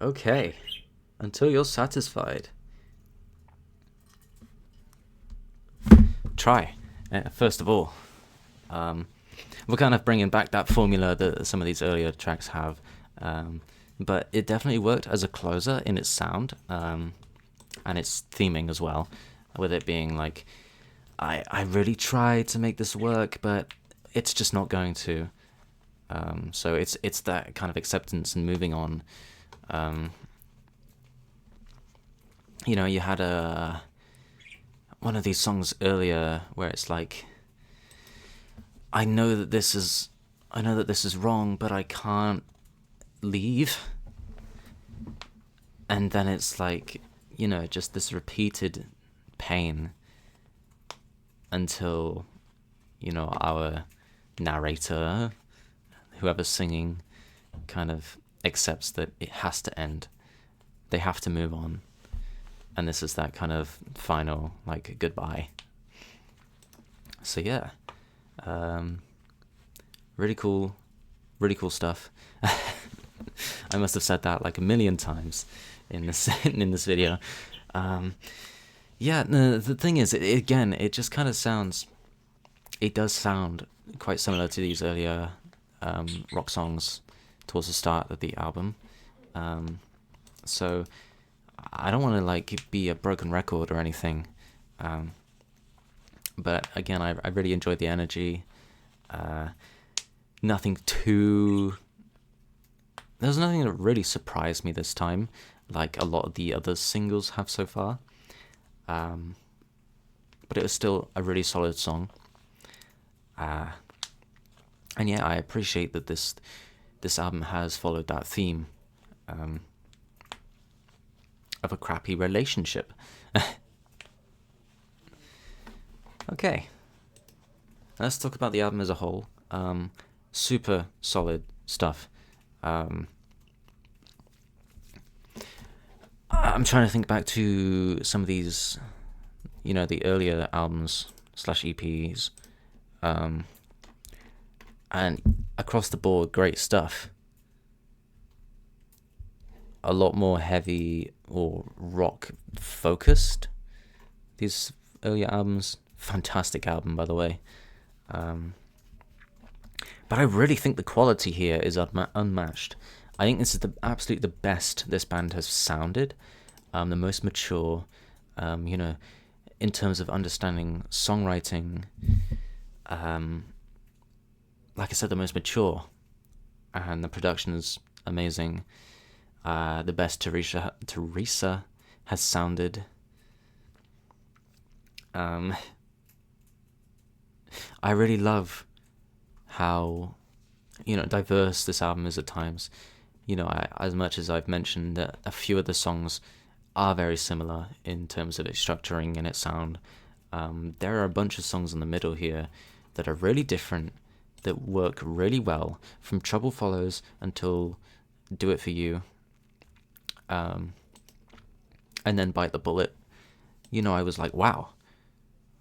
Speaker 1: Okay, until you're satisfied. Try. First of all, we're kind of bringing back that formula that some of these earlier tracks have, but it definitely worked as a closer in its sound, and its theming as well, with it being like, I really tried to make this work, but it's just not going to. So it's that kind of acceptance and moving on. You know, you had one of these songs earlier where it's like, I know that this is wrong, but I can't leave. And then it's like, you know, just this repeated pain until, you know, our narrator, whoever's singing, kind of accepts that it has to end. They have to move on. And this is that kind of final, like, goodbye. So yeah, really cool stuff. I must have said that like a million times in this video. Yeah, the thing is, it just kind of sounds. It does sound quite similar to these earlier rock songs towards the start of the album. So I don't want to like be a broken record or anything, but again, I really enjoyed the energy. Nothing too. There's nothing that really surprised me this time, like a lot of the other singles have so far. But it was still a really solid song. And yeah, I appreciate that this album has followed that theme. Of a crappy relationship. Okay, let's talk about the album as a whole. Super solid stuff. I'm trying to think back to some of these, you know, the earlier albums / EPs, and across the board, great stuff. A lot more heavy or rock focused. These earlier albums, fantastic album by the way. But I really think the quality here is unmatched. I think this is absolutely the best this band has sounded, the most mature, you know, in terms of understanding songwriting. Like I said, the most mature, and the production is amazing. The best Theresa has sounded. I really love how, you know, diverse this album is at times. You know, as much as I've mentioned that a few of the songs are very similar in terms of its structuring and its sound, there are a bunch of songs in the middle here that are really different, that work really well, from Trouble Follows until Do It For You. And then Bite the Bullet. You know, I was like, wow,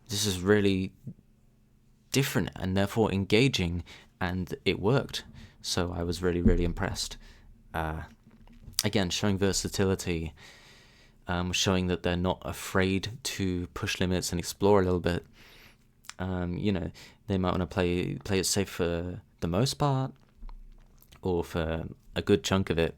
Speaker 1: this is really different and therefore engaging, and it worked. So I was really, really impressed. Again, showing versatility, showing that they're not afraid to push limits and explore a little bit. You know, they might want to play it safe for the most part, or for a good chunk of it.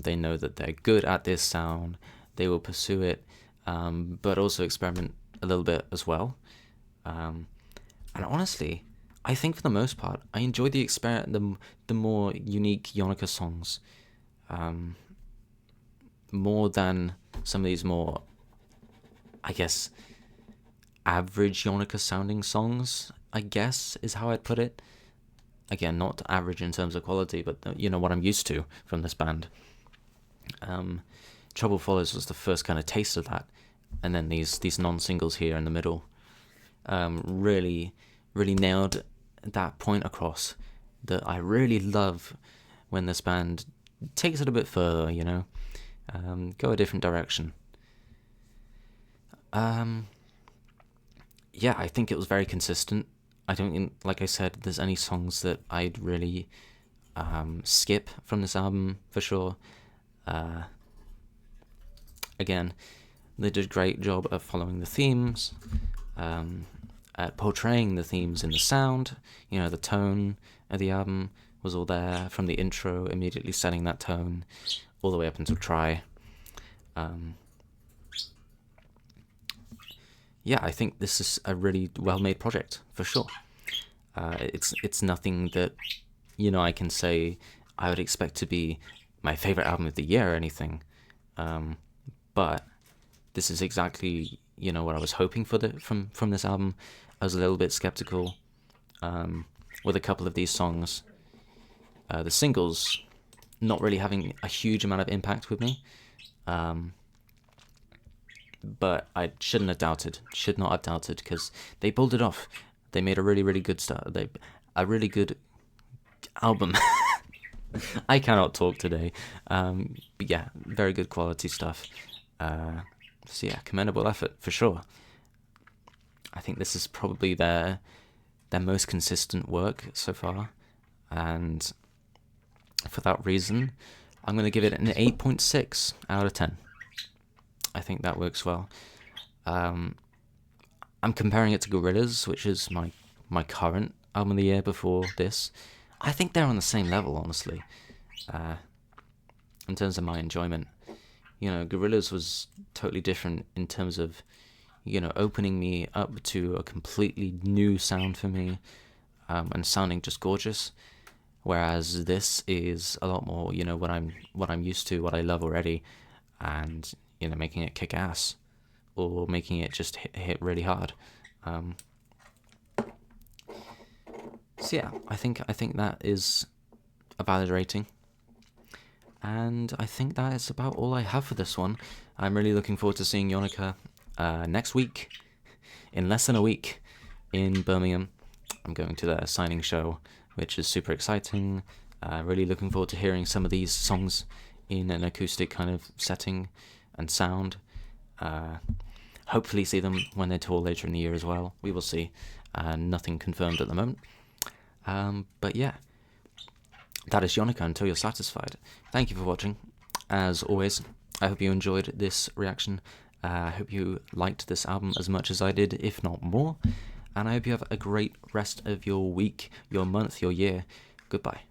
Speaker 1: They know that they're good at this sound. They will pursue it, but also experiment a little bit as well. And honestly, I think for the most part, I enjoyed the more unique YONAKA songs, more than some of these more, I guess, average YONAKA sounding songs, I guess is how I'd put it. Again, not average in terms of quality, but you know what I'm used to from this band. Trouble Follows was the first kind of taste of that, and then these non-singles here in the middle really nailed that point across that I really love when this band takes it a bit further, go a different direction. Yeah, I think it was very consistent. I don't think, like I said, there's any songs that I'd really skip from this album, for sure. Again, they did a great job of following the themes, at portraying the themes in the sound. The tone of the album was all there from the intro, immediately setting that tone all the way up until Try. Yeah, I think this is a really well-made project, for sure. It's nothing that, I can say I would expect to be my favorite album of the year or anything. But this is exactly, what I was hoping for from this album. I was a little bit skeptical with a couple of these songs. The singles not really having a huge amount of impact with me. But I should not have doubted, because they pulled it off. They made a really, really good start. A really good album. I cannot talk today. But yeah, very good quality stuff. So yeah, commendable effort for sure. I think this is probably their most consistent work so far, and for that reason, I'm going to give it an 8.6 out of 10. I think that works well. I'm comparing it to Gorillaz, which is my current album of the year before this. I think they're on the same level, honestly, in terms of my enjoyment. Gorillaz was totally different in terms of, opening me up to a completely new sound for me, and sounding just gorgeous. Whereas this is a lot more, what I'm used to, what I love already, and making it kick ass, or making it just hit really hard. So yeah, I think that is a valid rating. And I think that is about all I have for this one. I'm really looking forward to seeing YONAKA next week, in less than a week, in Birmingham. I'm going to their signing show, which is super exciting. Really looking forward to hearing some of these songs in an acoustic kind of setting and sound. Hopefully see them when they tour later in the year as well. We will see. Nothing confirmed at the moment. But yeah, that is YONAKA until you're satisfied. Thank you for watching. As always, I hope you enjoyed this reaction. I hope you liked this album as much as I did, if not more. And I hope you have a great rest of your week, your month, your year. Goodbye.